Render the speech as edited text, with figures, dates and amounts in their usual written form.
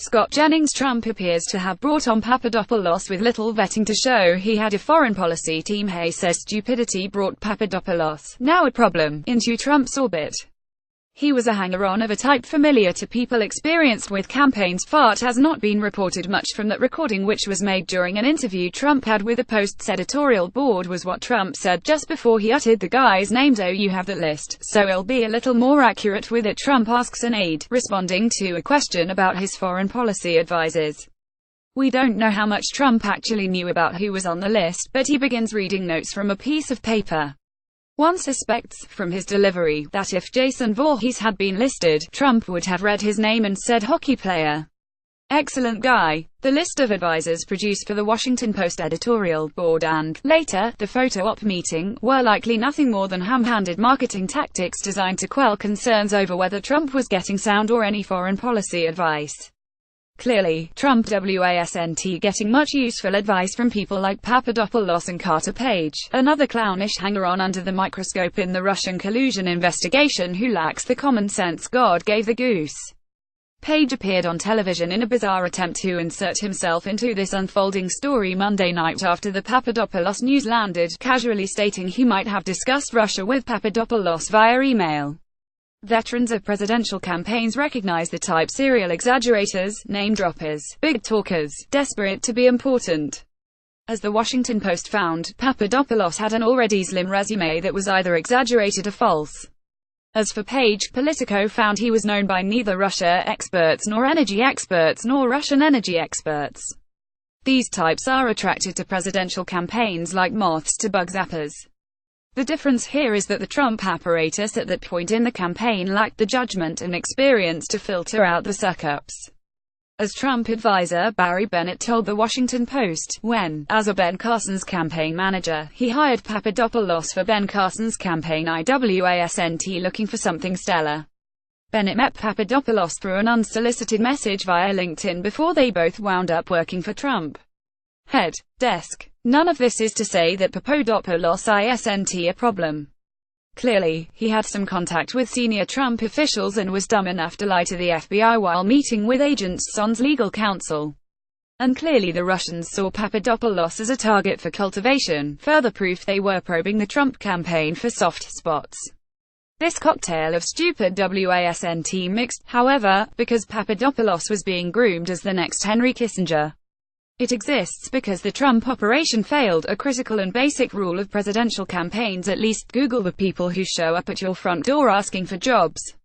Scott Jennings. Trump appears to have brought on Papadopoulos with little vetting to show he had a foreign policy team. Hay says Stupidity brought Papadopoulos, now a problem, into Trump's orbit. He was a hanger-on of a type familiar to people experienced with campaigns. Fart has not been reported much from that recording, which was made during an interview Trump had with the Post's editorial board, was what Trump said just before he uttered the guy's name. "Oh, you have that list, so I'll be a little more accurate with it," Trump asks an aide, responding to a question about his foreign policy advisors. We don't know how much Trump actually knew about who was on the list, but he begins reading notes from a piece of paper. One suspects, from his delivery, that if Jason Voorhees had been listed, Trump would have read his name and said hockey player. Excellent guy. The list of advisors produced for the Washington Post editorial board and, later, the photo op meeting, were likely nothing more than ham-handed marketing tactics designed to quell concerns over whether Trump was getting sound or any foreign policy advice. Clearly, Trump wasn't getting much useful advice from people like Papadopoulos and Carter Page, another clownish hanger-on under the microscope in the Russian collusion investigation who lacks the common sense God gave the goose. Page appeared on television in a bizarre attempt to insert himself into this unfolding story Monday night after the Papadopoulos news landed, casually stating he might have discussed Russia with Papadopoulos via email. Veterans of presidential campaigns recognize the type: serial exaggerators, name-droppers, big talkers, desperate to be important. As the Washington Post found, Papadopoulos had an already slim resume that was either exaggerated or false. As for Page, Politico found he was known by neither Russia experts nor energy experts nor Russian energy experts. These types are attracted to presidential campaigns like moths to bug zappers. The difference here is that the Trump apparatus at that point in the campaign lacked the judgment and experience to filter out the suck-ups. As Trump advisor Barry Bennett told the Washington Post, when, as a Ben Carson's campaign manager, he hired Papadopoulos for Ben Carson's campaign, wasn't looking for something stellar. Bennett met Papadopoulos through an unsolicited message via LinkedIn before they both wound up working for Trump. Head desk. None of this is to say that Papadopoulos isn't a problem. Clearly, he had some contact with senior Trump officials and was dumb enough to lie to the FBI while meeting with agents Son's legal counsel. And clearly the Russians saw Papadopoulos as a target for cultivation, further proof they were probing the Trump campaign for soft spots. This cocktail of stupid wasn't mixed, however, because Papadopoulos was being groomed as the next Henry Kissinger. It exists because the Trump operation failed, a critical and basic rule of presidential campaigns. At least Google the people who show up at your front door asking for jobs.